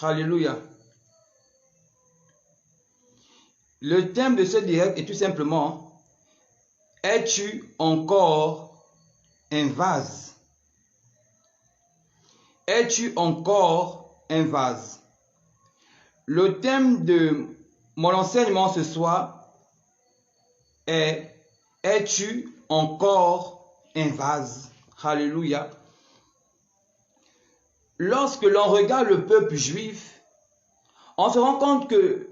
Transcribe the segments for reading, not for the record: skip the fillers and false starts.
Alléluia. Le thème de ce direct est tout simplement: es-tu encore un vase? Es-tu encore un vase? Le thème de mon enseignement ce soir est: es-tu encore un vase? Alléluia. Lorsque l'on regarde le peuple juif, on se rend compte que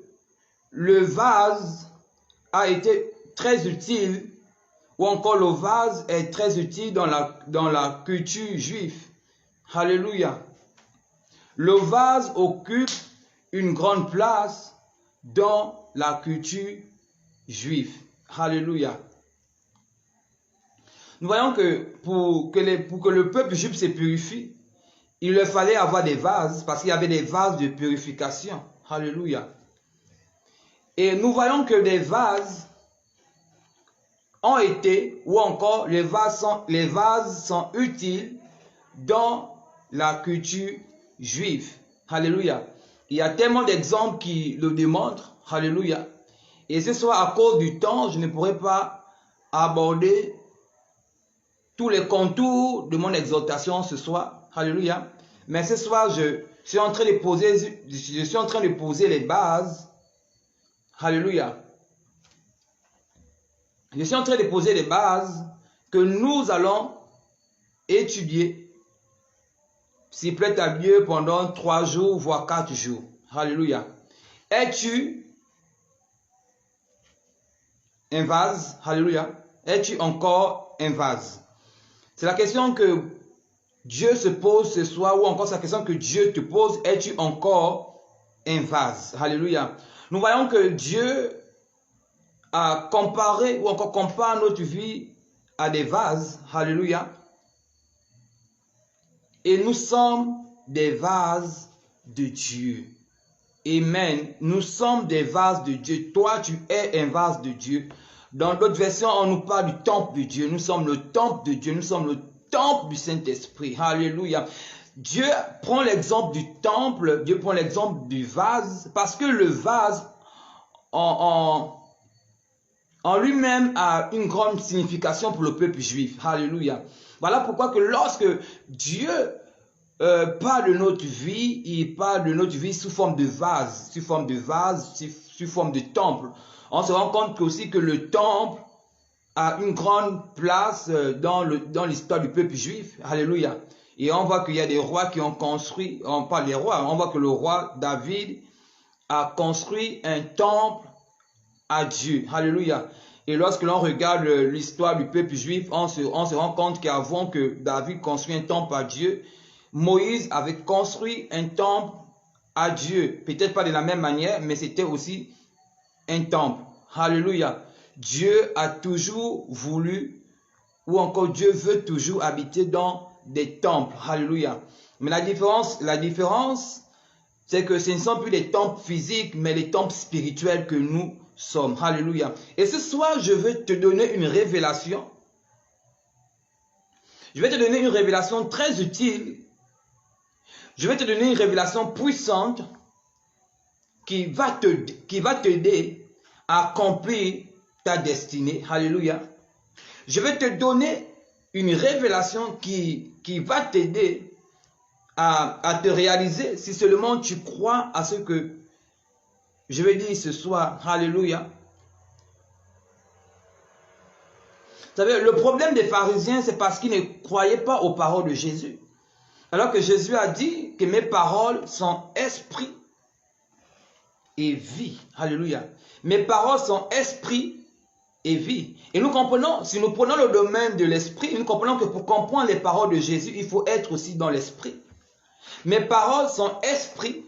le vase a été très utile, ou encore le vase est très utile dans la culture juive. Alléluia. Le vase occupe une grande place dans la culture juive. Alléluia. Nous voyons que pour que le peuple juif se purifie, il leur fallait avoir des vases, parce qu'il y avait des vases de purification. Alléluia. Et nous voyons que des vases ont été, ou encore les vases sont utiles dans la culture juive. Alléluia. Il y a tellement d'exemples qui le démontrent. Alléluia. Et ce soir, à cause du temps, je ne pourrai pas aborder tous les contours de mon exhortation ce soir. Alléluia. Mais ce soir, je suis en train de poser les bases. Alléluia. Je suis en train de poser les bases que nous allons étudier, s'il plaît à Dieu, pendant 3 jours, voire 4 jours. Alléluia. Es-tu un vase? Alléluia. Es-tu encore un vase? C'est la question que Dieu se pose ce soir, ou encore c'est la question que Dieu te pose: es-tu encore un vase? Alléluia. Nous voyons que Dieu a comparé, ou encore compare notre vie à des vases. Alléluia. Et nous sommes des vases de Dieu. Amen. Nous sommes des vases de Dieu. Toi, tu es un vase de Dieu. Dans d'autres versions, on nous parle du temple de Dieu. Nous sommes le temple de Dieu. Nous sommes le temple du Saint-Esprit. Alléluia. Dieu prend l'exemple du temple. Dieu prend l'exemple du vase. Parce que le vase, en lui-même, a une grande signification pour le peuple juif. Alléluia. Voilà pourquoi que lorsque Dieu parle de notre vie, il parle de notre vie sous forme de vase, sous forme de temple. On se rend compte aussi que le temple a une grande place dans l'histoire du peuple juif. Alléluia. Et on voit qu'il y a des rois qui ont construit, on parle des rois, on voit que le roi David a construit un temple à Dieu. Alléluia. Et lorsque l'on regarde l'histoire du peuple juif, on se rend compte qu'avant que David construise un temple à Dieu, Moïse avait construit un temple à Dieu. Peut-être pas de la même manière, mais c'était aussi un temple. Alléluia. Dieu a toujours voulu, ou encore Dieu veut toujours habiter dans des temples. Alléluia. Mais la différence, c'est que ce ne sont plus des temples physiques, mais les temples spirituels que nous sommes. Alléluia. Et ce soir, je vais te donner une révélation. Je vais te donner une révélation très utile. Je vais te donner une révélation puissante qui va t'aider à accomplir ta destinée. Alléluia. Je vais te donner une révélation qui va t'aider à te réaliser, si seulement tu crois à ce que je vais dire ce soir. Alléluia. Vous savez, le problème des pharisiens, c'est parce qu'ils ne croyaient pas aux paroles de Jésus. Alors que Jésus a dit que mes paroles sont esprit et vie. Alléluia. Mes paroles sont esprit et vie. Et nous comprenons, si nous prenons le domaine de l'esprit, nous comprenons que pour comprendre les paroles de Jésus, il faut être aussi dans l'esprit. Mes paroles sont esprit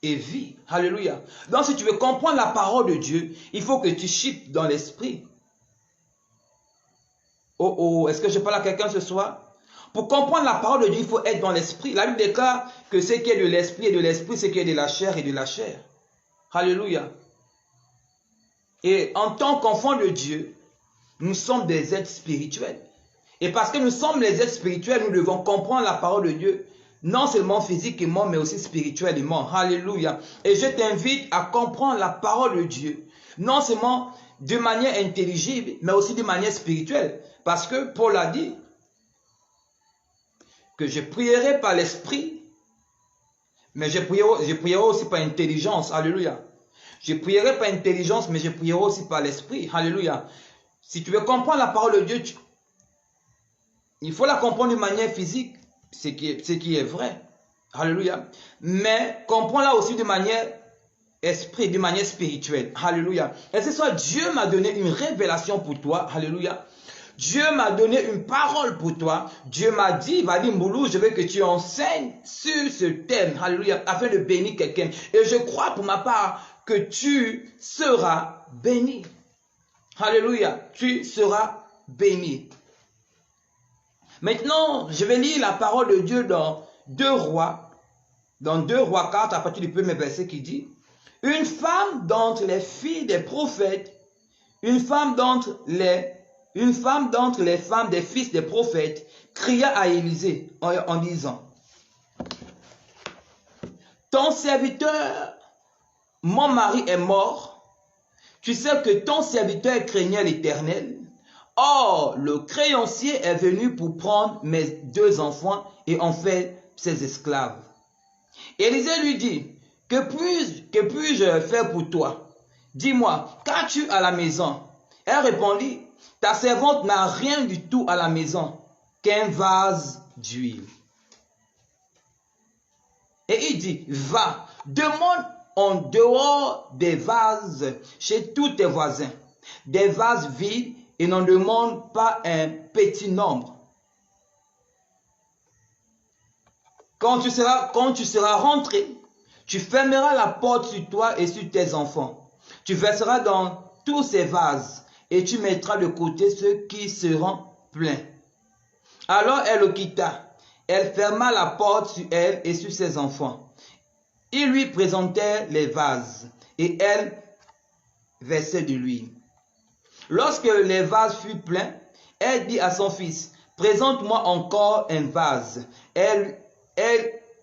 et vie. Alléluia. Donc si tu veux comprendre la parole de Dieu, il faut que tu chipes dans l'esprit. Oh, est-ce que je parle à quelqu'un ce soir? Pour comprendre la parole de Dieu, il faut être dans l'esprit. La Bible déclare que ce qui est de l'esprit est de l'esprit, ce qui est de la chair est de la chair. Alléluia. Et en tant qu'enfants de Dieu, nous sommes des êtres spirituels. Et parce que nous sommes les êtres spirituels, nous devons comprendre la parole de Dieu. non seulement physiquement, mais aussi spirituellement. Alléluia. Et je t'invite à comprendre la parole de Dieu, non seulement de manière intelligible, mais aussi de manière spirituelle. Parce que Paul a dit que je prierai par l'esprit, mais je prierai aussi par intelligence. Alléluia. Je prierai par intelligence, mais je prierai aussi par l'esprit. Alléluia. Si tu veux comprendre la parole de Dieu, il faut la comprendre de manière physique, ce qui est vrai. Alléluia. Mais comprends-la aussi de manière esprit, de manière spirituelle. Alléluia. Et ce soir, Dieu m'a donné une révélation pour toi. Alléluia. Dieu m'a donné une parole pour toi. Dieu m'a dit, Vadim Boulou, je veux que tu enseignes sur ce thème. Alléluia. Afin de bénir quelqu'un. Et je crois pour ma part que tu seras béni. Alléluia. Tu seras béni. Maintenant, je vais lire la parole de Dieu dans 2 Rois. Dans 2 Rois 4, à partir du premier verset qui dit, une femme d'entre les filles des prophètes, une femme d'entre les femmes des fils des prophètes, cria à Élisée en disant, ton serviteur, mon mari est mort, tu sais que ton serviteur craignait l'Éternel. Or, le créancier est venu pour prendre mes 2 enfants et en fait ses esclaves. Élisée lui dit, que puis-je faire pour toi? Dis-moi, qu'as-tu à la maison? Elle répondit, ta servante n'a rien du tout à la maison qu'un vase d'huile. Et il dit, va, demande en dehors des vases chez tous tes voisins, des vases vides, et n'en demande pas un petit nombre. Quand tu seras rentré, tu fermeras la porte sur toi et sur tes enfants. Tu verseras dans tous ces vases et tu mettras de côté ceux qui seront pleins. Alors elle le quitta. Elle ferma la porte sur elle et sur ses enfants. Il lui présentait les vases et elle versait de l'huile. Lorsque les vases furent pleins, elle dit à son fils, présente-moi encore un vase.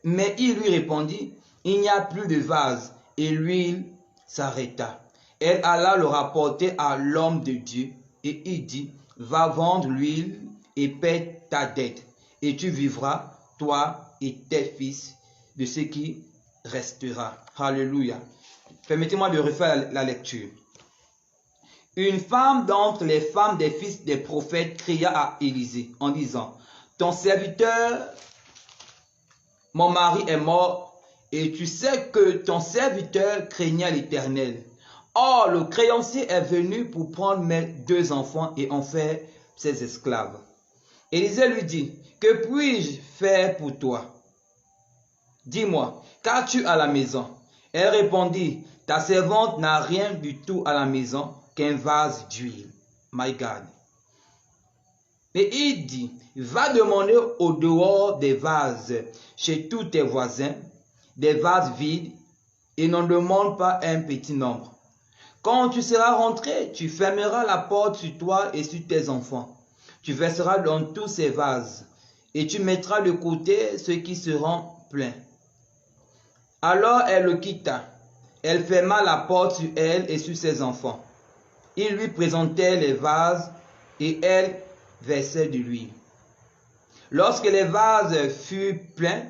Mais il lui répondit, il n'y a plus de vase. Et l'huile s'arrêta. Elle alla le rapporter à l'homme de Dieu et il dit, va vendre l'huile et paie ta dette. Et tu vivras, toi et tes fils, de ce qui restera. Alléluia. Permettez-moi de refaire la lecture. Une femme d'entre les femmes des fils des prophètes cria à Élisée en disant, ton serviteur, mon mari est mort, et tu sais que ton serviteur craignait l'Éternel. Or, le créancier est venu pour prendre mes 2 enfants et en faire ses esclaves. Élisée lui dit, que puis-je faire pour toi? Dis-moi, qu'as-tu à la maison? Elle répondit, ta servante n'a rien du tout à la maison qu'un vase d'huile. My God. Et il dit, va demander au dehors des vases chez tous tes voisins, des vases vides, et n'en demande pas un petit nombre. Quand tu seras rentré, tu fermeras la porte sur toi et sur tes enfants. Tu verseras dans tous ces vases, et tu mettras de côté ceux qui seront pleins. Alors elle le quitta. Elle ferma la porte sur elle et sur ses enfants. Il lui présentait les vases et elle versait de l'huile. Lorsque les vases furent pleins,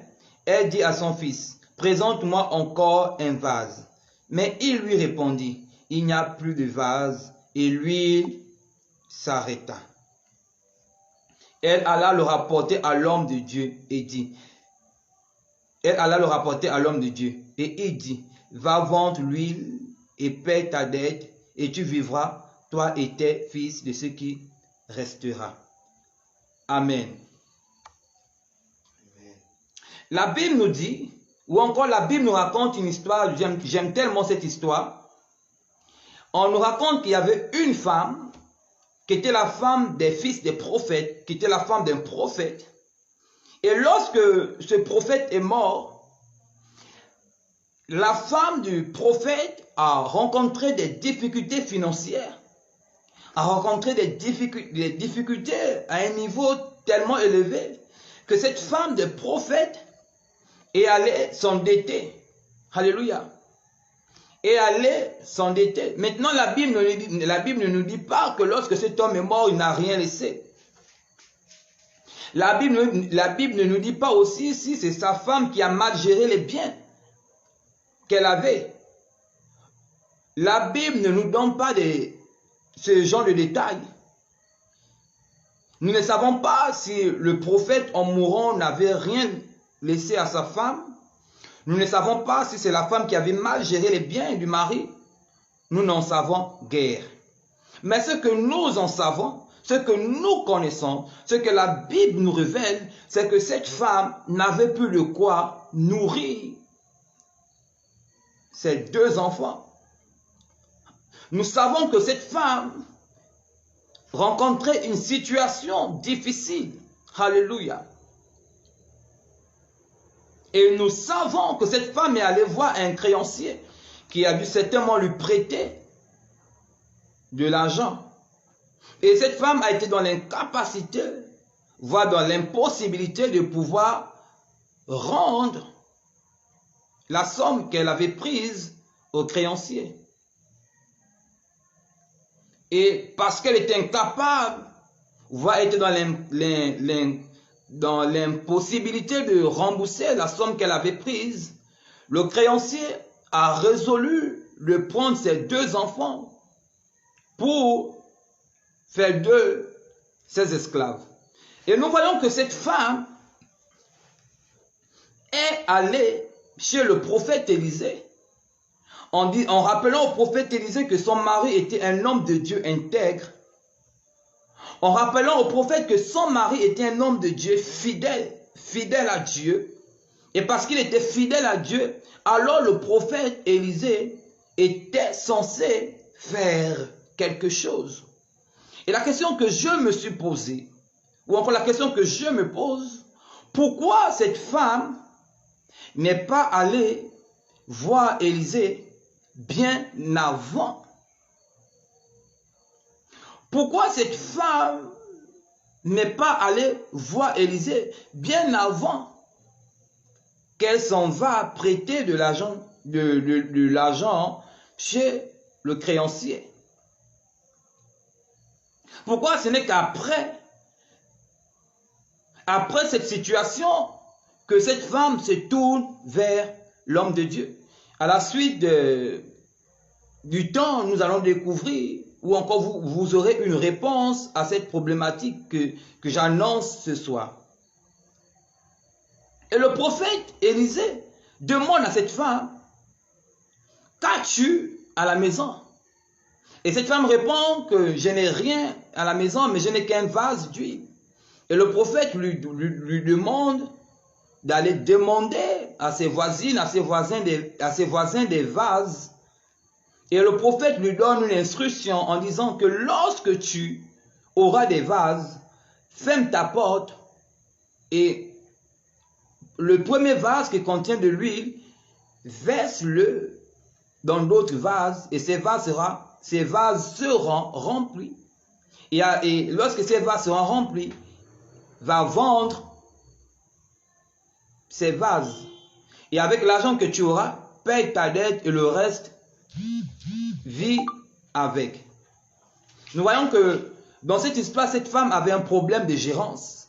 elle dit à son fils, présente-moi encore un vase. Mais il lui répondit, il n'y a plus de vase et l'huile s'arrêta. Elle alla le rapporter à l'homme de Dieu et dit, il dit, va vendre l'huile et paie ta dette et tu vivras, toi et tes fils, de ce qui restera. Amen. La Bible nous dit, ou encore la Bible nous raconte une histoire, j'aime tellement cette histoire. On nous raconte qu'il y avait une femme qui était la femme des fils des prophètes, qui était la femme d'un prophète. Et lorsque ce prophète est mort, la femme du prophète a rencontré des difficultés financières, a rencontré des difficultés à un niveau tellement élevé que cette femme de prophète et allait s'endetter. Alléluia. Et allait s'endetter. Maintenant, la Bible ne nous dit pas que lorsque cet homme est mort, il n'a rien laissé. La Bible ne nous dit pas aussi si c'est sa femme qui a mal géré les biens qu'elle avait. La Bible ne nous donne pas ce genre de détails. Nous ne savons pas si le prophète en mourant n'avait rien laissé à sa femme. Nous ne savons pas si c'est la femme qui avait mal géré les biens du mari. Nous n'en savons guère. Mais ce que nous en savons, ce que nous connaissons, ce que la Bible nous révèle, c'est que cette femme n'avait plus de quoi nourrir ses 2 enfants. Nous savons que cette femme rencontrait une situation difficile. Alléluia. Et nous savons que cette femme est allée voir un créancier qui a dû certainement lui prêter de l'argent. Et cette femme a été dans l'incapacité, voire dans l'impossibilité de pouvoir rendre la somme qu'elle avait prise au créancier. Et parce qu'elle était incapable, voire était dans l'impossibilité de rembourser la somme qu'elle avait prise, le créancier a résolu de prendre ses 2 enfants pour faire d'eux ses esclaves. Et nous voyons que cette femme est allée chez le prophète Élisée en rappelant au prophète Élisée que son mari était un homme de Dieu intègre, en rappelant au prophète que son mari était un homme de Dieu fidèle à Dieu. Et parce qu'il était fidèle à Dieu, alors le prophète Élisée était censé faire quelque chose. Et la question que je me suis posée, ou encore la question que je me pose, pourquoi cette femme n'est pas allée voir Élisée bien avant? Pourquoi cette femme n'est pas allée voir Élisée bien avant qu'elle s'en va prêter de l'argent chez le créancier? Pourquoi ce n'est qu'après cette situation que cette femme se tourne vers l'homme de Dieu? À la suite du temps, nous allons découvrir, ou encore vous aurez une réponse à cette problématique que j'annonce ce soir. Et le prophète Élisée demande à cette femme, qu'as-tu à la maison? Et cette femme répond que je n'ai rien à la maison, mais je n'ai qu'un vase d'huile. Et le prophète lui demande d'aller demander à ses voisines, à ses voisins des vases. Et le prophète lui donne une instruction en disant que lorsque tu auras des vases, ferme ta porte et le premier vase qui contient de l'huile, verse-le dans d'autres vases et ces vases seront remplis. Et lorsque ces vases seront remplis, va vendre ces vases. Et avec l'argent que tu auras, paye ta dette et le reste, vis avec. Nous voyons que dans cette histoire, cette femme avait un problème de gérance.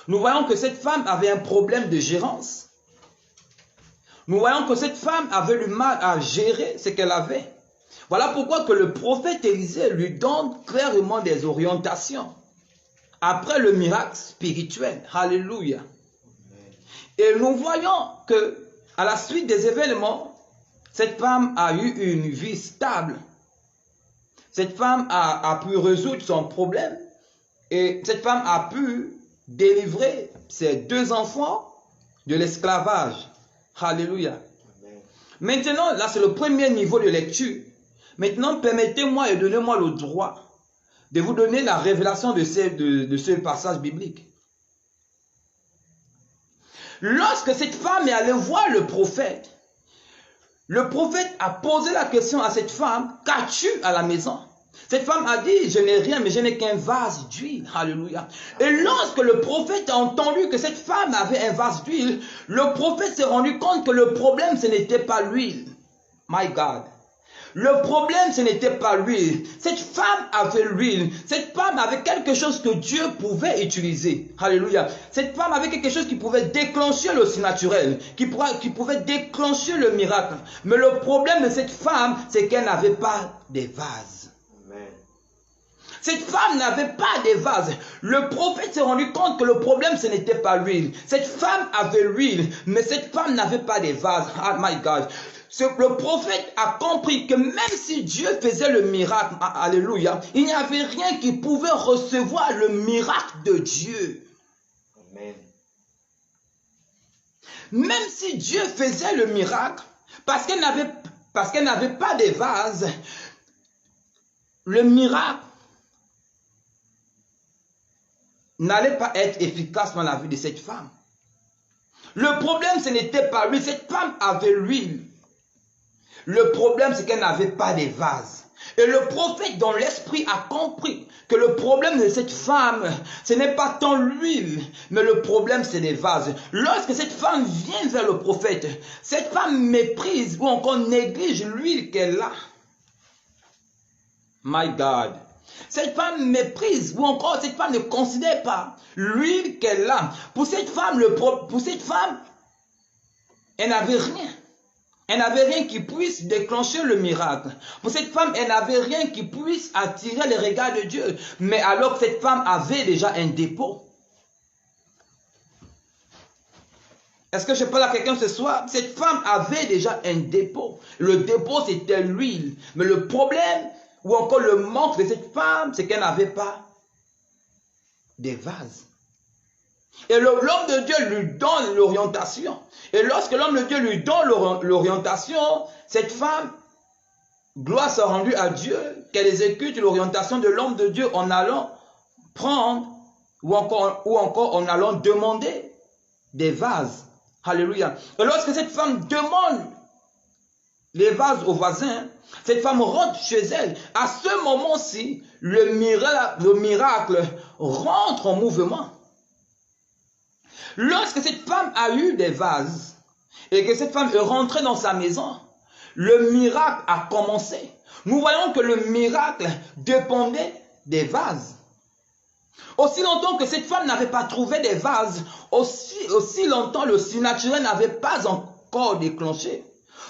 Nous voyons que cette femme avait un problème de gérance. Nous voyons que cette femme avait du mal à gérer ce qu'elle avait. Voilà pourquoi que le prophète Élisée lui donne clairement des orientations. Après le miracle spirituel. Alléluia. Et nous voyons que à la suite des événements, cette femme a eu une vie stable. Cette femme a pu résoudre son problème. Et cette femme a pu délivrer ses 2 enfants de l'esclavage. Alléluia. Amen. Maintenant, là c'est le premier niveau de lecture. Maintenant, permettez-moi et donnez-moi le droit de vous donner la révélation de ce passage biblique. Lorsque cette femme est allée voir le prophète a posé la question à cette femme, qu'as-tu à la maison? Cette femme a dit, je n'ai rien, mais je n'ai qu'un vase d'huile. Alléluia. Et lorsque le prophète a entendu que cette femme avait un vase d'huile, le prophète s'est rendu compte que le problème, ce n'était pas l'huile. My God. Le problème, ce n'était pas l'huile. Cette femme avait l'huile. Cette femme avait quelque chose que Dieu pouvait utiliser. Alléluia. Cette femme avait quelque chose qui pouvait déclencher le surnaturel, qui pouvait déclencher le miracle. Mais le problème de cette femme, c'est qu'elle n'avait pas de vase. Amen. Cette femme n'avait pas de vase. Le prophète s'est rendu compte que le problème, ce n'était pas l'huile. Cette femme avait l'huile, mais cette femme n'avait pas de vase. Oh my God. Le prophète a compris que même si Dieu faisait le miracle, alléluia, il n'y avait rien qui pouvait recevoir le miracle de Dieu. Amen. Même si Dieu faisait le miracle, parce qu'elle n'avait pas de vase, le miracle n'allait pas être efficace dans la vie de cette femme. Le problème, ce n'était pas lui. Cette femme avait l'huile. Le problème, c'est qu'elle n'avait pas de vase. Et le prophète, dans l'esprit, a compris que le problème de cette femme, ce n'est pas tant l'huile, mais le problème, c'est les vases. Lorsque cette femme vient vers le prophète, cette femme méprise ou encore néglige l'huile qu'elle a. My God. Cette femme méprise ou encore cette femme ne considère pas l'huile qu'elle a. Pour cette femme, elle n'avait rien. Elle n'avait rien qui puisse déclencher le miracle. Pour cette femme, elle n'avait rien qui puisse attirer les regards de Dieu. Mais alors que cette femme avait déjà un dépôt. Est-ce que je parle à quelqu'un ce soir? Cette femme avait déjà un dépôt. Le dépôt, c'était l'huile. Mais le problème, ou encore le manque de cette femme, c'est qu'elle n'avait pas de vase. Et l'homme de Dieu lui donne l'orientation. Et lorsque l'homme de Dieu lui donne l'orientation, cette femme, gloire soit rendue à Dieu, qu'elle exécute l'orientation de l'homme de Dieu en allant prendre ou encore en allant demander des vases. Alléluia. Et lorsque cette femme demande les vases aux voisins, cette femme rentre chez elle. À ce moment-ci, le miracle rentre en mouvement. Lorsque cette femme a eu des vases et que cette femme est rentrée dans sa maison, le miracle a commencé. Nous voyons que le miracle dépendait des vases. Aussi longtemps que cette femme n'avait pas trouvé des vases, aussi longtemps le surnaturel n'avait pas encore déclenché.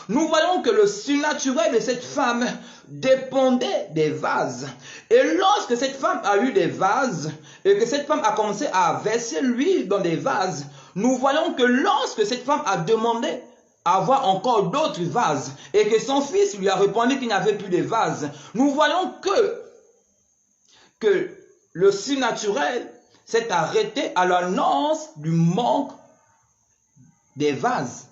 Nous voyons que le surnaturel de cette femme dépendait des vases. Et lorsque cette femme a eu des vases, et que cette femme a commencé à verser l'huile dans des vases, nous voyons que lorsque cette femme a demandé à avoir encore d'autres vases, et que son fils lui a répondu qu'il n'y avait plus de vases, nous voyons que le surnaturel s'est arrêté à l'annonce du manque des vases.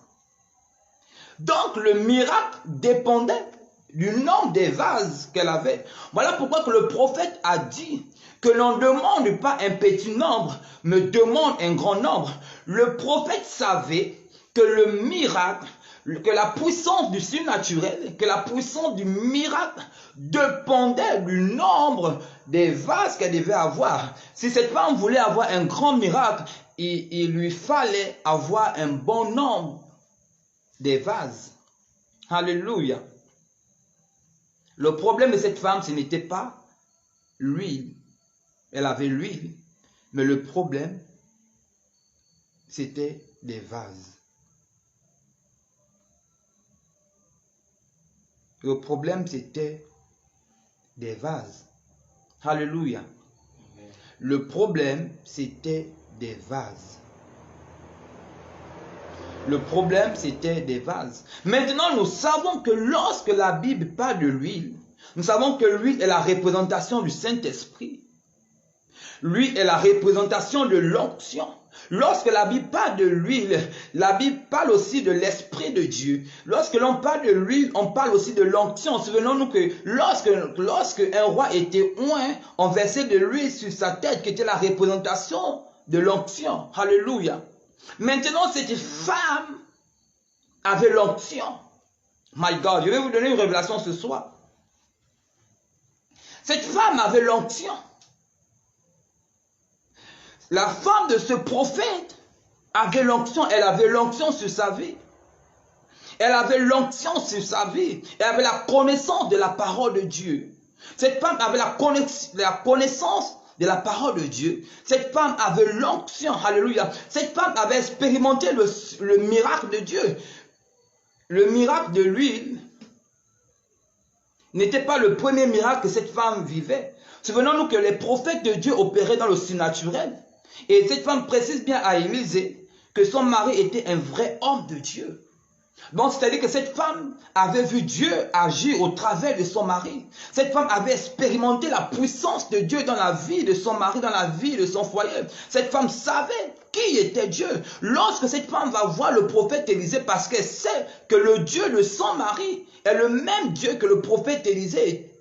Donc le miracle dépendait du nombre des vases qu'elle avait. Voilà pourquoi que le prophète a dit que l'on ne demande pas un petit nombre, mais demande un grand nombre. Le prophète savait que le miracle, que la puissance du surnaturel, que la puissance du miracle dépendait du nombre des vases qu'elle devait avoir. Si cette femme voulait avoir un grand miracle, il lui fallait avoir un bon nombre des vases. Alléluia. Le problème de cette femme, ce n'était pas l'huile. Elle avait l'huile. Mais le problème, c'était des vases. Le problème, c'était des vases. Alléluia. Le problème, c'était des vases. Le problème, c'était des vases. Maintenant, nous savons que lorsque la Bible parle de l'huile, nous savons que l'huile est la représentation du Saint-Esprit. L'huile est la représentation de l'onction. Lorsque la Bible parle de l'huile, la Bible parle aussi de l'Esprit de Dieu. Lorsque l'on parle de l'huile, on parle aussi de l'onction. Souvenons-nous que lorsque un roi était oint, on versait de l'huile sur sa tête, qui était la représentation de l'onction. Alléluia. Maintenant, cette femme avait l'onction. My God, je vais vous donner une révélation ce soir. Cette femme avait l'onction. La femme de ce prophète avait l'onction. Elle avait l'onction sur sa vie. Elle avait l'onction sur sa vie. Elle avait la connaissance de la parole de Dieu. Cette femme avait la connaissance de la parole de Dieu. Cette femme avait l'onction. Alléluia. Cette femme avait expérimenté le miracle de Dieu. Le miracle de l'huile n'était pas le premier miracle que cette femme vivait. Souvenons-nous que les prophètes de Dieu opéraient dans le surnaturel. Et cette femme précise bien à Élisée que son mari était un vrai homme de Dieu. Donc, c'est-à-dire que cette femme avait vu Dieu agir au travers de son mari. Cette femme avait expérimenté la puissance de Dieu dans la vie de son mari, dans la vie de son foyer. Cette femme savait qui était Dieu. Lorsque cette femme va voir le prophète Élisée, parce qu'elle sait que le Dieu de son mari est le même Dieu que le prophète Élisée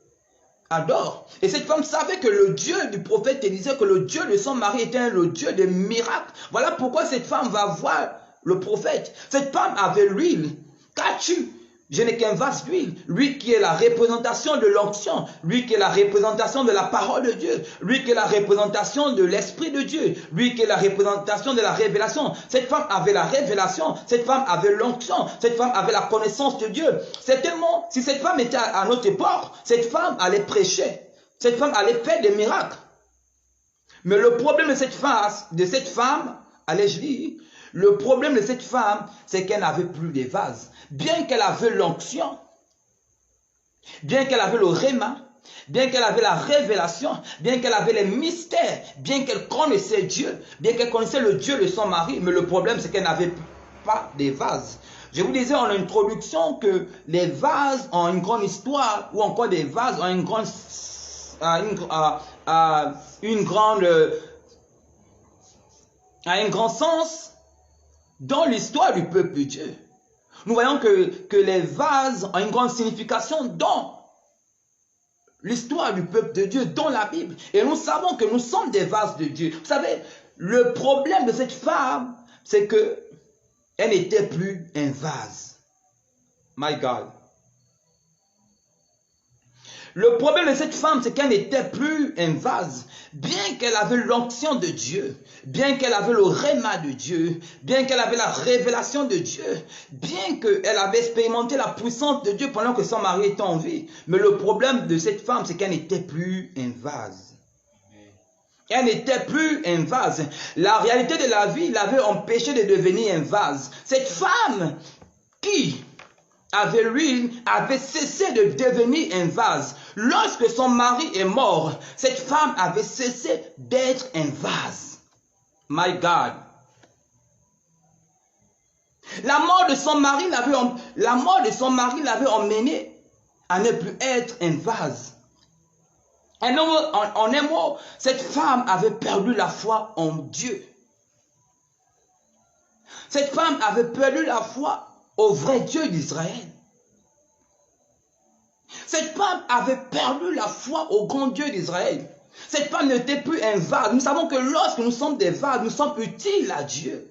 adore. Et cette femme savait que le Dieu du prophète Élisée, que le Dieu de son mari était le Dieu des miracles. Voilà pourquoi cette femme va voir le prophète. Cette femme avait l'huile. Qu'as-tu? Je n'ai qu'un vase d'huile. Lui qui est la représentation de l'onction. Lui qui est la représentation de la parole de Dieu. Lui qui est la représentation de l'Esprit de Dieu. Lui qui est la représentation de la révélation. Cette femme avait la révélation. Cette femme avait l'onction. Cette femme avait la connaissance de Dieu. Certainement, si cette femme était à notre époque, cette femme allait prêcher. Cette femme allait faire des miracles. Mais le problème de cette femme, allais-je dire, le problème de cette femme, c'est qu'elle n'avait plus de vase. Bien qu'elle avait l'onction, bien qu'elle avait le réma, bien qu'elle avait la révélation, bien qu'elle avait les mystères, bien qu'elle connaissait Dieu, bien qu'elle connaissait le Dieu de son mari, mais le problème c'est qu'elle n'avait pas de vases. Je vous disais en introduction que les vases ont une grande histoire, ou encore des vases ont un grand sens dans l'histoire du peuple de Dieu. Nous voyons que les vases ont une grande signification dans l'histoire du peuple de Dieu, dans la Bible. Et nous savons que nous sommes des vases de Dieu. Vous savez, le problème de cette femme, c'est qu'elle n'était plus un vase. My God. Le problème de cette femme, c'est qu'elle n'était plus un vase. Bien qu'elle avait l'onction de Dieu, bien qu'elle avait le réma de Dieu, bien qu'elle avait la révélation de Dieu, bien qu'elle avait expérimenté la puissance de Dieu pendant que son mari était en vie. Mais le problème de cette femme, c'est qu'elle n'était plus un vase. Elle n'était plus un vase. La réalité de la vie l'avait empêché de devenir un vase. Cette femme qui avait l'huile, avait cessé de devenir un vase. Lorsque son mari est mort, cette femme avait cessé d'être un vase. My God. La mort de son mari l'avait emmené à ne plus être un vase. En un mot, cette femme avait perdu la foi en Dieu. Cette femme avait perdu la foi au vrai Dieu d'Israël. Cette femme avait perdu la foi au grand Dieu d'Israël. Cette femme n'était plus un vase. Nous savons que lorsque nous sommes des vases, nous sommes utiles à Dieu.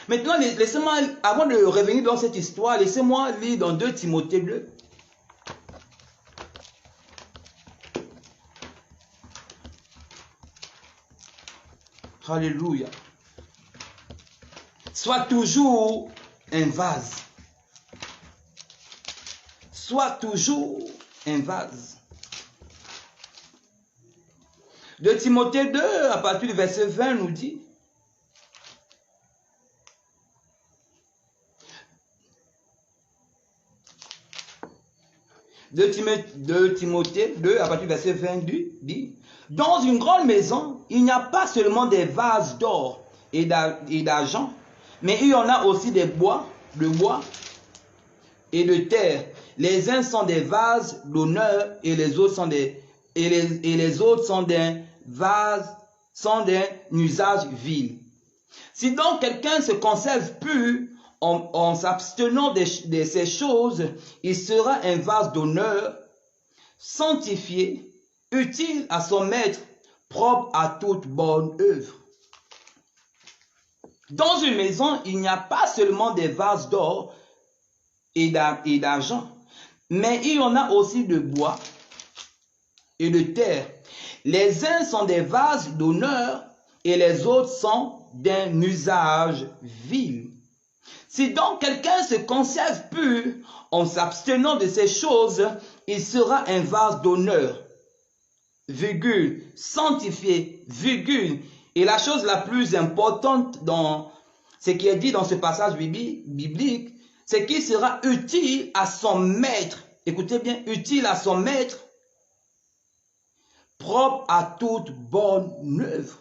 Maintenant, laissez-moi, avant de revenir dans cette histoire, laissez-moi lire dans 2 Timothée 2. Alléluia. Sois toujours un vase. Sois toujours un vase. 2 Timothée 2, à partir du verset 20, nous dit: de Timothée 2, à partir du verset 20, dit: dans une grande maison, il n'y a pas seulement des vases d'or et d'argent, mais il y en a aussi de bois et de terre. Les uns sont des vases d'honneur et les autres sont des vases d'un usage vil. Si donc quelqu'un se conserve pur en s'abstenant de ces choses, il sera un vase d'honneur, sanctifié, utile à son maître, propre à toute bonne œuvre. Dans une maison, il n'y a pas seulement des vases d'or et d'argent, mais il y en a aussi de bois et de terre. Les uns sont des vases d'honneur et les autres sont d'un usage vil. Si donc quelqu'un se conserve pur en s'abstenant de ces choses, il sera un vase d'honneur, virgule, sanctifié, virgule. Et la chose la plus importante dans ce qui est dit dans ce passage biblique, c'est qu'il sera utile à son maître. Écoutez bien, utile à son maître, propre à toute bonne œuvre.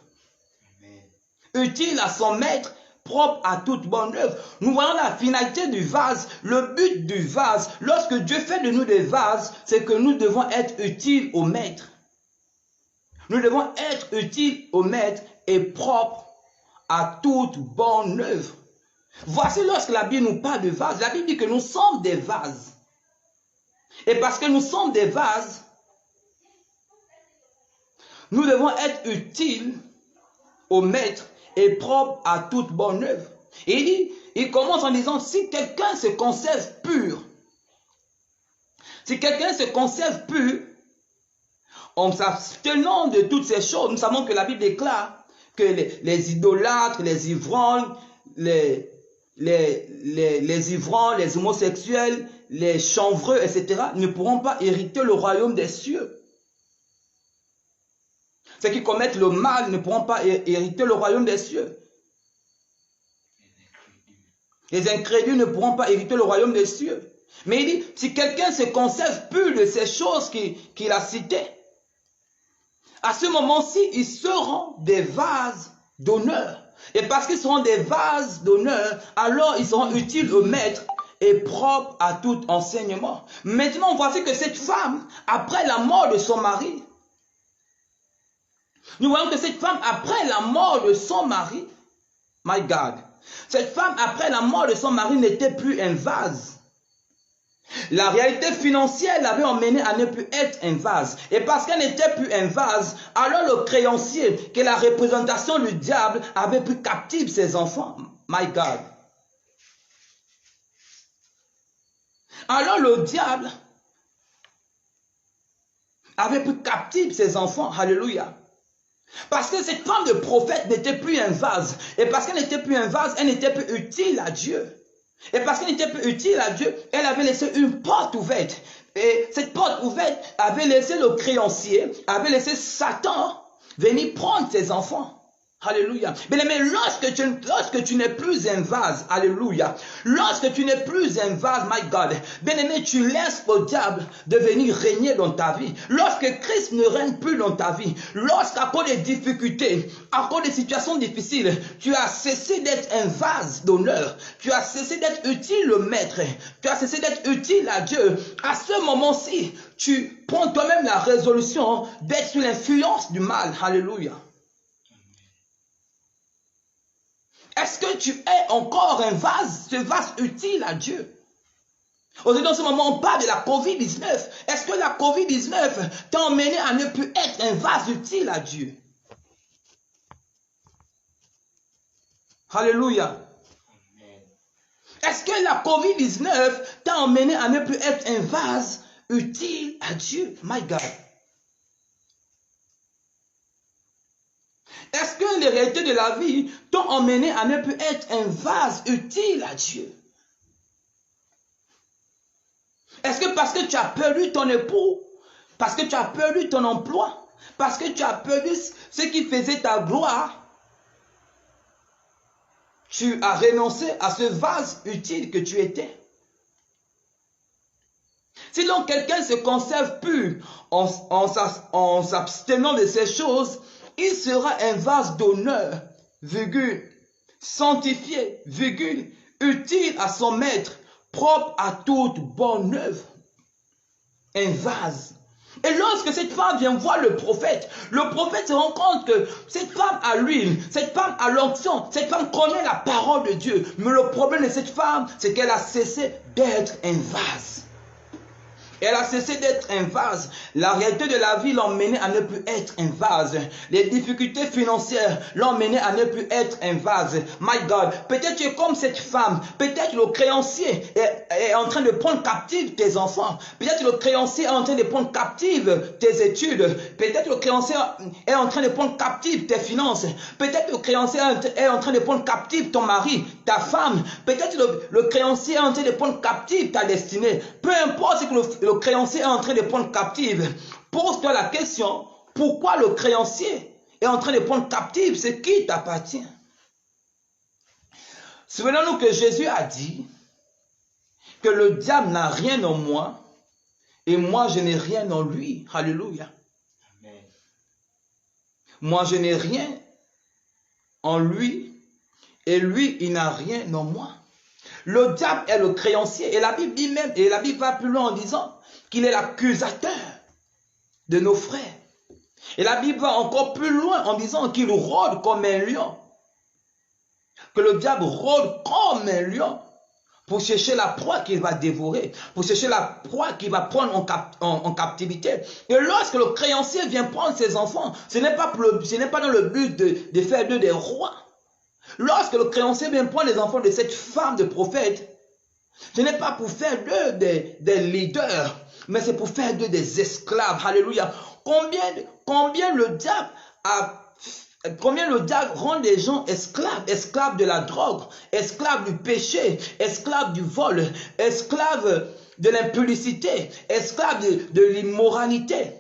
Utile à son maître, propre à toute bonne œuvre. Nous voyons la finalité du vase, le but du vase. Lorsque Dieu fait de nous des vases, c'est que nous devons être utiles au maître. Nous devons être utiles au maître et propres à toute bonne œuvre. Voici lorsque la Bible nous parle de vase. La Bible dit que nous sommes des vases. Et parce que nous sommes des vases, nous devons être utiles au maître et propres à toute bonne œuvre. Et il commence en disant, si quelqu'un se conserve pur, en s'abstenant de toutes ces choses, nous savons que la Bible déclare que les idolâtres, les ivrognes, les ivrognes, les homosexuels, les chanvreux, etc. ne pourront pas hériter le royaume des cieux. Ceux qui commettent le mal ne pourront pas hériter le royaume des cieux. Les incrédules ne pourront pas hériter le royaume des cieux. Mais il dit, si quelqu'un se conserve pur de ces choses qu'il a citées, à ce moment-ci, ils seront des vases d'honneur. Et parce qu'ils seront des vases d'honneur, alors ils seront utiles au maître et propres à tout enseignement. Maintenant, voici que cette femme, après la mort de son mari, nous voyons que cette femme, après la mort de son mari, my God, cette femme, après la mort de son mari, n'était plus un vase. La réalité financière l'avait emmenée à ne plus être un vase. Et parce qu'elle n'était plus un vase, alors le créancier, qui est la représentation du diable, avait pris captif ses enfants. My God. Alors le diable avait pris captif ses enfants. Alléluia. Parce que cette femme de prophète n'était plus un vase. Et parce qu'elle n'était plus un vase, elle n'était plus utile à Dieu. Et parce qu'elle n'était plus utile à Dieu, elle avait laissé une porte ouverte. Et cette porte ouverte avait laissé le créancier, avait laissé Satan venir prendre ses enfants. Alléluia. Bien-aimé, lorsque tu n'es plus un vase, alléluia, lorsque tu n'es plus un vase, my God, bien-aimé, tu laisses au diable de venir régner dans ta vie. Lorsque Christ ne règne plus dans ta vie, lorsqu'à cause des difficultés, à cause des situations difficiles, tu as cessé d'être un vase d'honneur, tu as cessé d'être utile au maître, tu as cessé d'être utile à Dieu, à ce moment-ci, tu prends toi-même la résolution d'être sous l'influence du mal. Alléluia. Est-ce que tu es encore un vase, ce vase utile à Dieu? Aujourd'hui, dans ce moment, on parle de la COVID-19. Est-ce que la COVID-19 t'a emmené à ne plus être un vase utile à Dieu? Alléluia. Est-ce que la COVID-19 t'a emmené à ne plus être un vase utile à Dieu? My God. Est-ce que les réalités de la vie t'ont emmené à ne plus être un vase utile à Dieu? Est-ce que parce que tu as perdu ton époux, parce que tu as perdu ton emploi, parce que tu as perdu ce qui faisait ta gloire, tu as renoncé à ce vase utile que tu étais? Si donc quelqu'un se conserve pur en s'abstenant de ces choses, il sera un vase d'honneur, virgule, sanctifié, virgule, utile à son maître, propre à toute bonne œuvre. Un vase. Et lorsque cette femme vient voir le prophète se rend compte que cette femme a l'huile, cette femme a l'onction, cette femme connaît la parole de Dieu. Mais le problème de cette femme, c'est qu'elle a cessé d'être un vase. Elle a cessé d'être un vase. La réalité de la vie l'a emmené à ne plus être un vase. Les difficultés financières l'ont emmené à ne plus être un vase. My God, peut-être tu es comme cette femme. Peut-être le créancier est en train de prendre captive tes enfants. Peut-être le créancier est en train de prendre captive tes études. Peut-être le créancier est en train de prendre captive tes finances. Peut-être le créancier est en train de prendre captive ton mari, ta femme. Peut-être le créancier est en train de prendre captive ta destinée. Peu importe ce que le créancier est en train de prendre captive. Pose-toi la question, pourquoi le créancier est en train de prendre captive ce qui t'appartient? Souvenons-nous que Jésus a dit que le diable n'a rien en moi et moi je n'ai rien en lui. Alléluia. Amen. Moi je n'ai rien en lui et lui il n'a rien en moi. Le diable est le créancier et la Bible dit même, et la Bible va plus loin en disant qu'il est l'accusateur de nos frères. Et la Bible va encore plus loin en disant qu'il rôde comme un lion. Que le diable rôde comme un lion pour chercher la proie qu'il va dévorer, pour chercher la proie qu'il va prendre en captivité. Et lorsque le créancier vient prendre ses enfants, ce n'est pas dans le but de faire d'eux des rois. Lorsque le créancier vient prendre les enfants de cette femme de prophète, ce n'est pas pour faire d'eux des leaders, mais c'est pour faire d'eux des esclaves. Alléluia. Combien le diable rend les gens esclaves, esclaves de la drogue, esclaves du péché, esclaves du vol, esclaves de l'impudicité, esclaves de l'immoralité.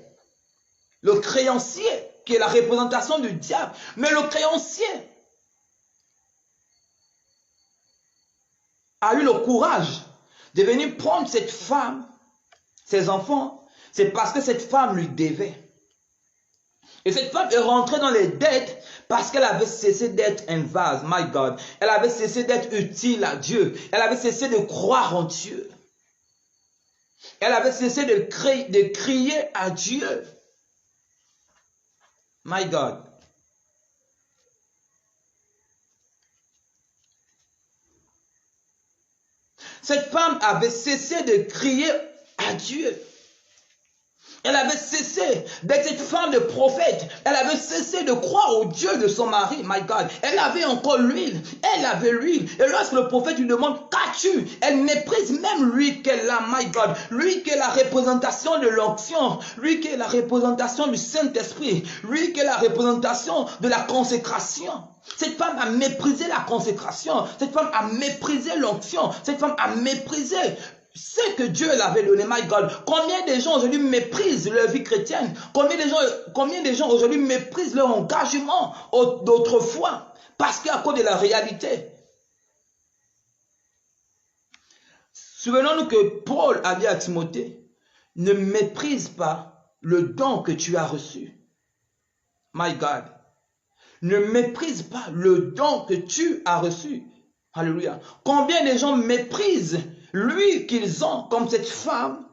Le créancier, qui est la représentation du diable, mais le créancier a eu le courage de venir prendre cette femme, ses enfants, c'est parce que cette femme lui devait. Et cette femme est rentrée dans les dettes parce qu'elle avait cessé d'être un vase, my God. Elle avait cessé d'être utile à Dieu. Elle avait cessé de croire en Dieu. Elle avait cessé de crier à Dieu. My God. Cette femme avait cessé de crier à Dieu. Elle avait cessé d'être cette femme de prophète. Elle avait cessé de croire au Dieu de son mari. My God. Elle avait encore l'huile. Elle avait l'huile. Et lorsque le prophète lui demande, qu'as-tu? Elle méprise même lui qu'elle a. My God. Lui qui est la représentation de l'onction. Lui qui est la représentation du Saint-Esprit. Lui qui est la représentation de la consécration. Cette femme a méprisé la consécration. Cette femme a méprisé l'onction. Cette femme a méprisé ce que Dieu l'avait donné, my God. Combien de gens aujourd'hui méprisent leur vie chrétienne? Combien de gens aujourd'hui méprisent leur engagement d'autrefois? Parce qu'à cause de la réalité. Souvenons-nous que Paul a dit à Timothée, ne méprise pas le don que tu as reçu. My God. Ne méprise pas le don que tu as reçu. Alléluia. Combien de gens méprisent lui qu'ils ont comme cette femme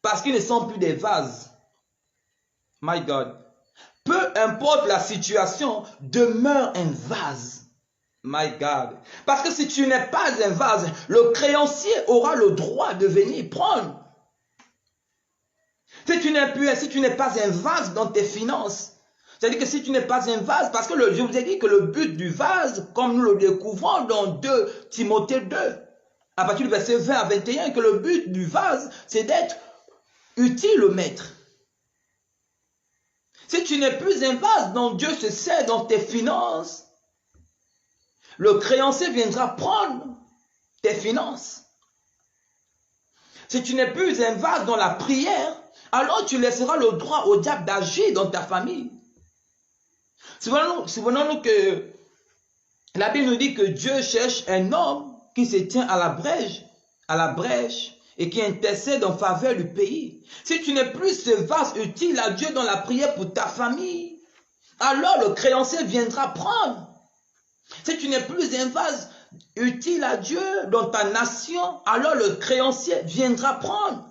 parce qu'ils ne sont plus des vases. My God. Peu importe la situation, demeure un vase. My God. Parce que si tu n'es pas un vase, le créancier aura le droit de venir prendre. Si tu n'es pas un vase dans tes finances, c'est-à-dire que si tu n'es pas un vase, parce que je vous ai dit que le but du vase, comme nous le découvrons dans 2 Timothée 2, à partir du verset 20 à 21, que le but du vase, c'est d'être utile au maître. Si tu n'es plus un vase dont Dieu se sert dans tes finances, le créancier viendra prendre tes finances. Si tu n'es plus un vase dans la prière, alors tu laisseras le droit au diable d'agir dans ta famille. Souvenons-nous que la Bible nous dit que Dieu cherche un homme qui se tient à la brèche et qui intercède en faveur du pays. Si tu n'es plus ce vase utile à Dieu dans la prière pour ta famille, alors le créancier viendra prendre. Si tu n'es plus un vase utile à Dieu dans ta nation, alors le créancier viendra prendre.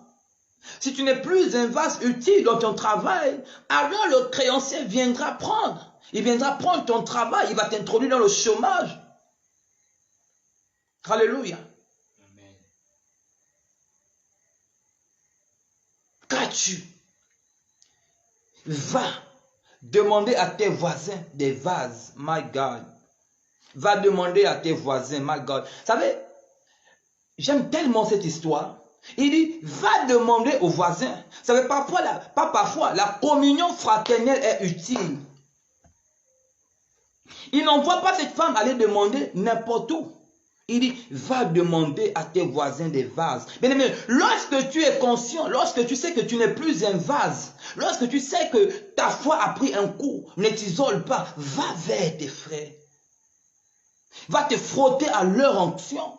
Si tu n'es plus un vase utile dans ton travail, alors le créancier viendra prendre. Il viendra prendre ton travail, il va t'introduire dans le chômage. Alléluia. Amen. vas-tu? Va demander à tes voisins des vases. My God. Va demander à tes voisins. My God. Vous savez, j'aime tellement cette histoire. Il dit, va demander aux voisins. Vous savez, parfois, la communion fraternelle est utile. Il n'envoie pas cette femme aller demander n'importe où. Il dit, va demander à tes voisins des vases. Bien aimé, lorsque tu es conscient, lorsque tu sais que tu n'es plus un vase, lorsque tu sais que ta foi a pris un coup, ne t'isole pas, va vers tes frères. Va te frotter à leur onction.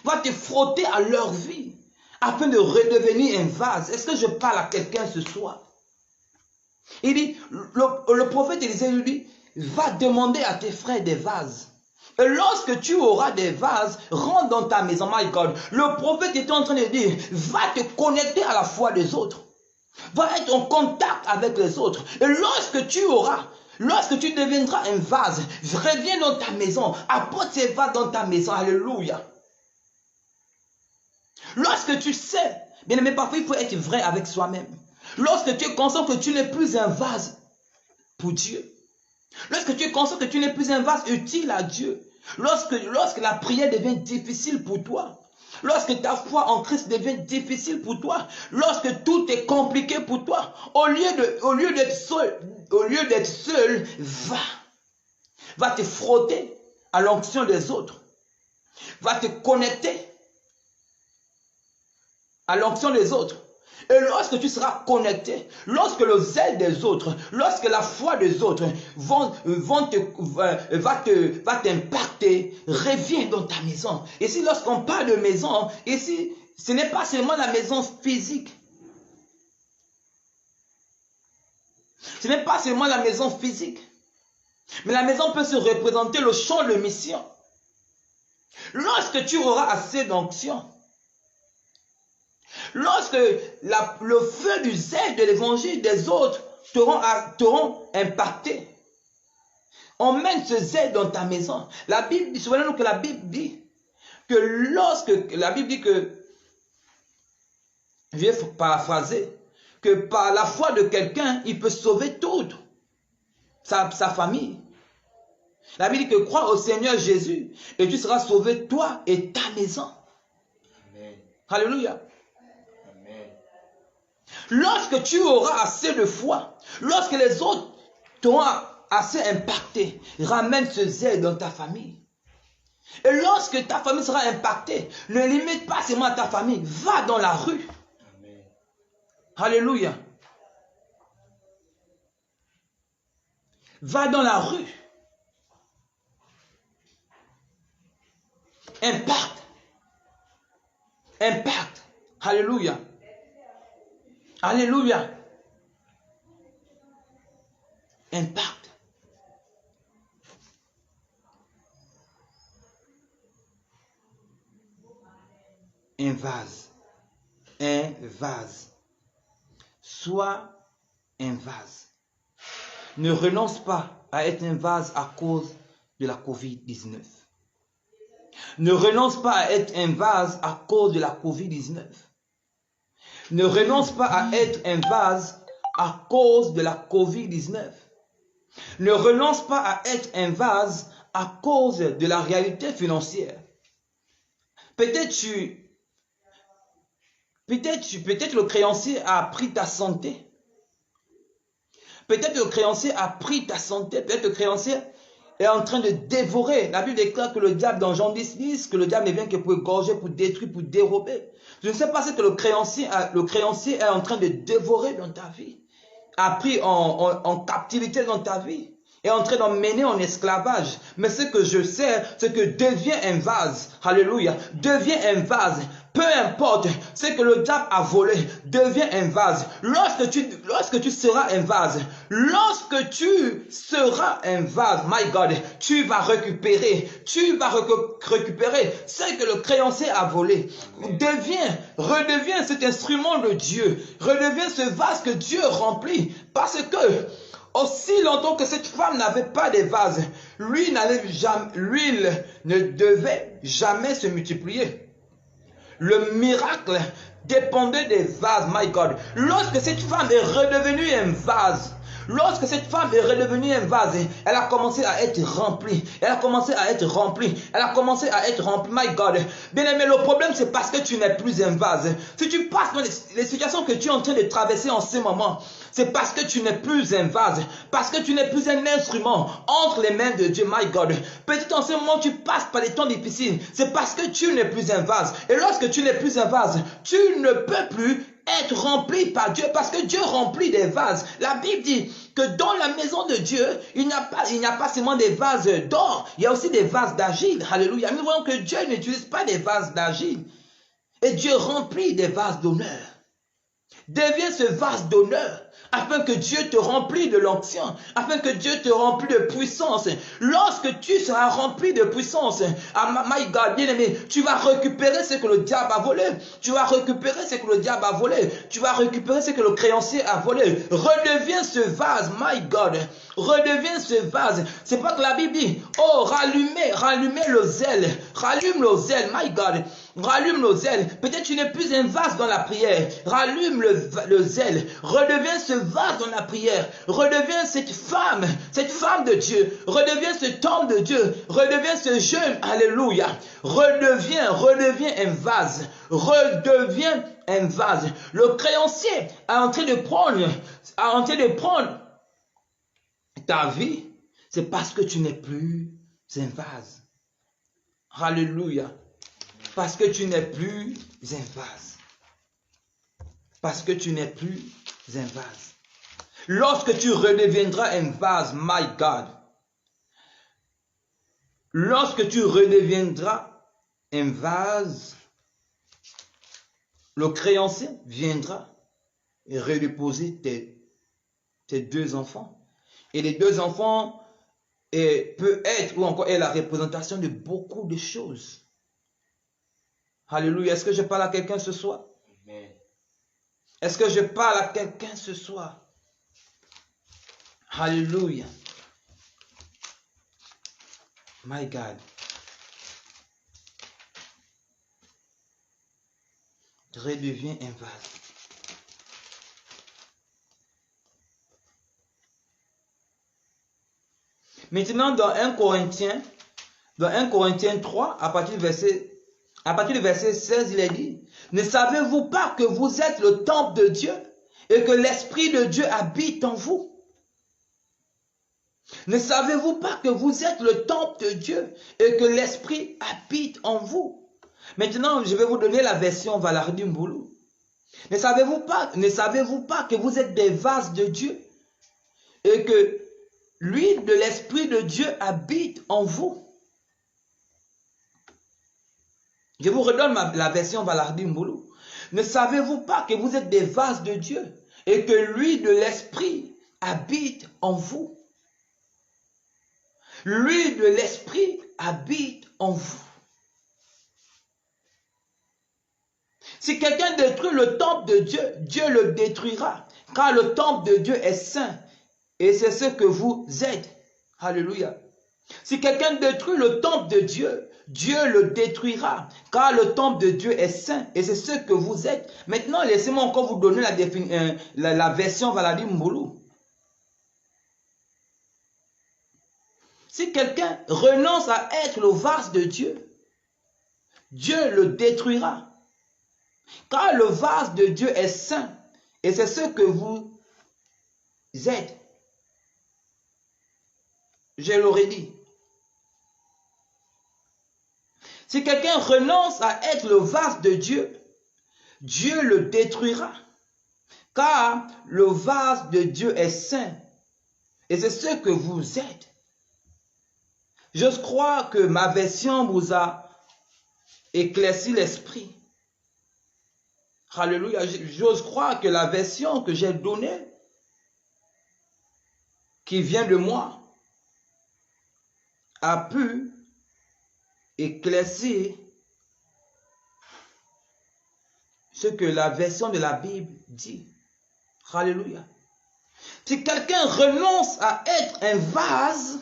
Va te frotter à leur vie, afin de redevenir un vase. Est-ce que je parle à quelqu'un ce soir? Il dit, le prophète Élisée lui dit, va demander à tes frères des vases. Et lorsque tu auras des vases, rentre dans ta maison. My God, le prophète était en train de dire, va te connecter à la foi des autres. Va être en contact avec les autres. Et lorsque tu deviendras un vase, reviens dans ta maison, apporte ces vases dans ta maison. Alléluia. Lorsque tu sais, bien aimé, parfois il faut être vrai avec soi-même. Lorsque tu es conscient que tu n'es plus un vase pour Dieu, lorsque tu es conscient que tu n'es plus un vase utile à Dieu, lorsque la prière devient difficile pour toi, lorsque ta foi en Christ devient difficile pour toi, lorsque tout est compliqué pour toi, au lieu d'être seul, va te frotter à l'onction des autres, va te connecter à l'onction des autres. Et lorsque tu seras connecté, lorsque le zèle des autres, lorsque la foi des autres va t'impacter, reviens dans ta maison. Ici, lorsqu'on parle de maison, ici, ce n'est pas seulement la maison physique. Ce n'est pas seulement la maison physique. Mais la maison peut se représenter le champ de mission. Lorsque tu auras assez d'onction, lorsque le feu du zèle de l'évangile des autres t'auront impacté, emmène ce zèle dans ta maison. La Bible dit, souvenez-nous que la Bible dit que je vais paraphraser, que par la foi de quelqu'un, il peut sauver toute sa famille. La Bible dit que crois au Seigneur Jésus et tu seras sauvé, toi et ta maison. Amen. Alléluia. Lorsque tu auras assez de foi, lorsque les autres t'auront assez impacté, ramène ce zèle dans ta famille. Et lorsque ta famille sera impactée, ne limite pas seulement à ta famille, va dans la rue. Amen. Alléluia. Va dans la rue. Impact. Impact. Alléluia. Alléluia. Impact. Un vase. Un vase. Sois un vase. Ne renonce pas à être un vase à cause de la COVID-19. Ne renonce pas à être un vase à cause de la COVID-19. Ne renonce pas à être un vase à cause de la COVID-19. Ne renonce pas à être un vase à cause de la réalité financière. Peut-être le créancier a pris ta santé. Peut-être le créancier a pris ta santé. Peut-être le créancier est en train de dévorer. La Bible déclare que le diable, dans Jean 10, dit que le diable ne vient que pour égorger, pour détruire, pour dérober. Je ne sais pas ce que le créancier est en train de dévorer dans ta vie, a pris en captivité dans ta vie, est en train d'emmener en esclavage. Mais ce que je sais, c'est que deviens un vase. Alléluia. Deviens un vase. Peu importe ce que le diable a volé, deviens un vase. Lorsque tu seras un vase, my God, tu vas récupérer ce que le créancier a volé. Redeviens cet instrument de Dieu. Redeviens ce vase que Dieu remplit. Parce que aussi longtemps que cette femme n'avait pas de vase, l'huile ne devait jamais se multiplier. Le miracle dépendait des vases, my God. Lorsque cette femme est redevenue un vase, lorsque cette femme est redevenue un vase, elle a commencé à être remplie. Elle a commencé à être remplie. Elle a commencé à être remplie. My God. Bien aimé, le problème c'est parce que tu n'es plus un vase. Si tu passes dans les situations que tu es en train de traverser en ce moment, c'est parce que tu n'es plus un vase. Parce que tu n'es plus un instrument entre les mains de Dieu, my God. Peut-être en ce moment tu passes par des temps difficiles. C'est parce que tu n'es plus un vase. Et lorsque tu n'es plus un vase, tu ne peux plus être rempli par Dieu, parce que Dieu remplit des vases. La Bible dit que dans la maison de Dieu, il n'y a pas seulement des vases d'or, il y a aussi des vases d'argile. Alléluia. Nous voyons que Dieu n'utilise pas des vases d'argile. Et Dieu remplit des vases d'honneur. Deviens ce vase d'honneur, afin que Dieu te remplisse de l'onction, afin que Dieu te remplisse de puissance. Lorsque tu seras rempli de puissance, my God, bien aimé, tu vas récupérer ce que le diable a volé. Tu vas récupérer ce que le diable a volé. Tu vas récupérer ce que le créancier a volé. Redeviens ce vase, my God. Redeviens ce vase. C'est pas que la Bible dit, oh, rallumez le zèle. Rallume le zèle, my God. Rallume le zèle. Peut-être tu n'es plus un vase dans la prière. Rallume le zèle. Redeviens ce vase dans la prière. Redeviens cette femme de Dieu. Redeviens cet homme de Dieu. Redeviens ce jeune. Alléluia. Redeviens un vase. Redeviens un vase. Le créancier a en train de prendre ta vie. C'est parce que tu n'es plus un vase. Alléluia. Parce que tu n'es plus un vase. Parce que tu n'es plus un vase. Lorsque tu redeviendras un vase, my God. Lorsque tu redeviendras un vase, le créancier viendra et redéposer tes deux enfants. Et les deux enfants peut être ou encore est la représentation de beaucoup de choses. Alléluia. Est-ce que je parle à quelqu'un ce soir? Amen. Est-ce que je parle à quelqu'un ce soir? Alléluia. My God. Redeviens un vase. Maintenant, dans 1 Corinthiens 3, à partir du verset 16, il est dit, ne savez-vous pas que vous êtes le temple de Dieu et que l'Esprit de Dieu habite en vous? Ne savez-vous pas que vous êtes le temple de Dieu et que l'Esprit habite en vous? Maintenant, je vais vous donner la version Valardi Mboulou. Ne savez-vous pas que vous êtes des vases de Dieu et que l'huile de l'Esprit de Dieu habite en vous? Je vous redonne la version Valardi Mboulou. Ne savez-vous pas que vous êtes des vases de Dieu et que l'huile de l'Esprit habite en vous? L'huile de l'Esprit habite en vous. Si quelqu'un détruit le temple de Dieu, Dieu le détruira, car le temple de Dieu est saint et c'est ce que vous êtes. Alléluia. Si quelqu'un détruit le temple de Dieu, Dieu le détruira, car le temple de Dieu est saint et c'est ce que vous êtes. Maintenant, laissez-moi encore vous donner la version Valardi Mboulou. Si quelqu'un renonce à être le vase de Dieu, Dieu le détruira. Car le vase de Dieu est saint et c'est ce que vous êtes. Je l'aurais dit. Si quelqu'un renonce à être le vase de Dieu, Dieu le détruira. Car le vase de Dieu est saint et c'est ce que vous êtes. Je crois que ma version vous a éclairci l'esprit. Alléluia. J'ose croire que la version que j'ai donnée, qui vient de moi, a pu éclaircir ce que la version de la Bible dit. Alléluia. Si quelqu'un renonce à être un vase,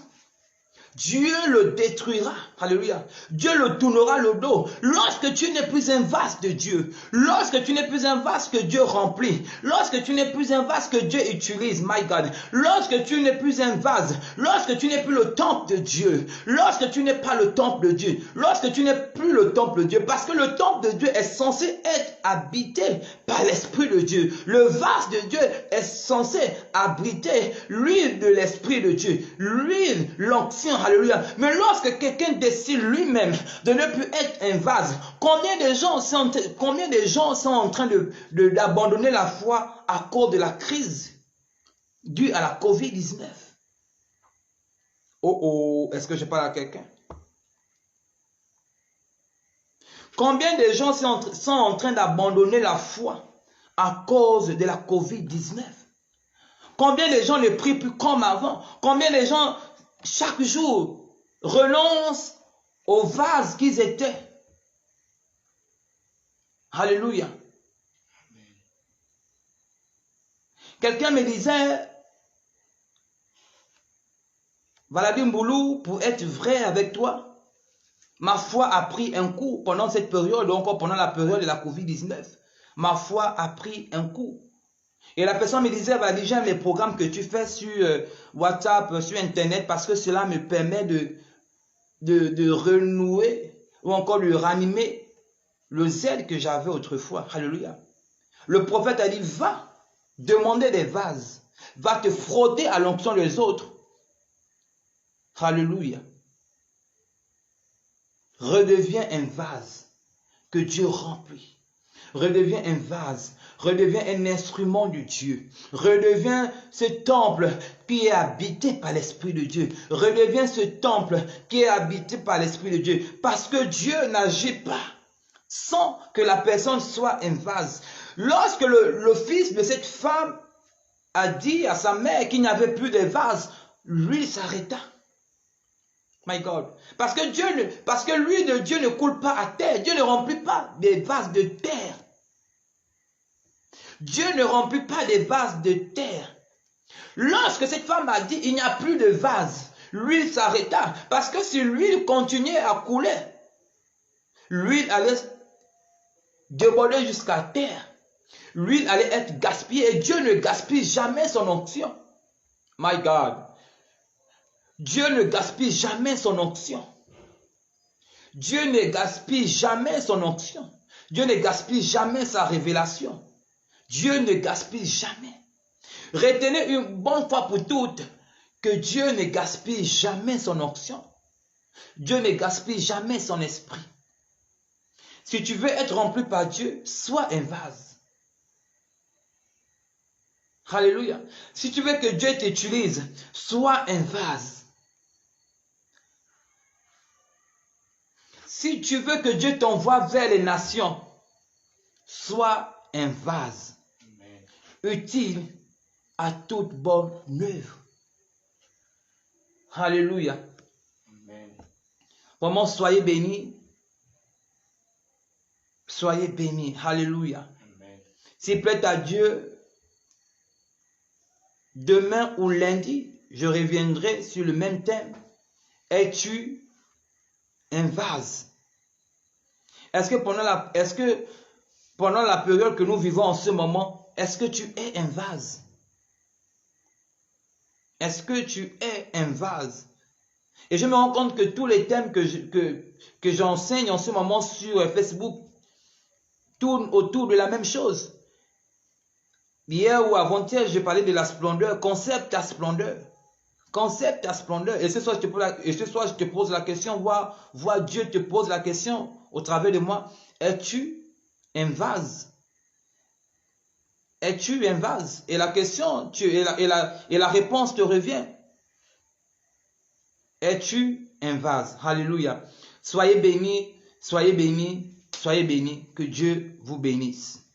Dieu le détruira. Alléluia. Dieu le tournera le dos. Lorsque tu n'es plus un vase de Dieu, lorsque tu n'es plus un vase que Dieu remplit, lorsque tu n'es plus un vase que Dieu utilise, my God, lorsque tu n'es plus un vase, lorsque tu n'es plus le temple de Dieu, lorsque tu n'es pas le temple de Dieu, lorsque tu n'es plus le temple de Dieu, parce que le temple de Dieu est censé être habité par l'Esprit de Dieu. Le vase de Dieu est censé abriter l'huile de l'Esprit de Dieu, l'huile, l'onction, alléluia. Mais lorsque quelqu'un décide lui-même de ne plus être un vase, combien de gens sont en train d'abandonner la foi à cause de la crise due à la COVID-19? Oh, est-ce que je parle à quelqu'un? Combien de gens sont en train d'abandonner la foi à cause de la COVID-19? Combien de gens ne prient plus comme avant? Combien de gens, chaque jour, renoncent au vase qu'ils étaient? Alléluia. Quelqu'un me disait, Valadim Boulou, pour être vrai avec toi, ma foi a pris un coup pendant cette période, encore pendant la période de la COVID-19. Ma foi a pris un coup. Et la personne me disait, j'aime les programmes que tu fais sur WhatsApp, sur Internet, parce que cela me permet de renouer ou encore de ranimer le zèle que j'avais autrefois. Alléluia. Le prophète a dit, va demander des vases, va te frotter à l'onction des autres. Alléluia. Redeviens un vase que Dieu remplit. Redeviens un vase, redeviens un instrument de Dieu. Redeviens ce temple qui est habité par l'Esprit de Dieu. Redeviens ce temple qui est habité par l'Esprit de Dieu. Parce que Dieu n'agit pas sans que la personne soit un vase. Lorsque le fils de cette femme a dit à sa mère qu'il n'y avait plus de vase, lui s'arrêta. My God. Parce que l'huile de Dieu ne coule pas à terre. Dieu ne remplit pas des vases de terre. Dieu ne remplit pas des vases de terre. Lorsque cette femme a dit il n'y a plus de vase, l'huile s'arrêta. Parce que si l'huile continuait à couler, l'huile allait déborder jusqu'à terre. L'huile allait être gaspillée. Et Dieu ne gaspille jamais son onction. My God. Dieu ne gaspille jamais son onction. Dieu ne gaspille jamais son onction. Dieu ne gaspille jamais sa révélation. Dieu ne gaspille jamais. Retenez une bonne fois pour toutes que Dieu ne gaspille jamais son onction. Dieu ne gaspille jamais son esprit. Si tu veux être rempli par Dieu, sois un vase. Alléluia. Si tu veux que Dieu t'utilise, sois un vase. Si tu veux que Dieu t'envoie vers les nations, sois un vase. Amen. Utile à toute bonne œuvre. Alléluia. Amen. Vraiment, soyez bénis. Soyez bénis. Alléluia. Amen. S'il plaît à Dieu, demain ou lundi, je reviendrai sur le même thème. Es-tu un vase? Est-ce que pendant la période que nous vivons en ce moment, est-ce que tu es un vase? Est-ce que tu es un vase? Et je me rends compte que tous les thèmes que j'enseigne en ce moment sur Facebook tournent autour de la même chose. Hier ou avant-hier, j'ai parlé de la splendeur, concept ta splendeur. Concept ta splendeur. Et ce soir, je te pose la question, vois Dieu te pose la question au travers de moi. Es-tu un vase? Es-tu un vase? Et la question, et la réponse te revient. Es-tu un vase? Alléluia. Soyez bénis, soyez bénis, soyez bénis. Que Dieu vous bénisse.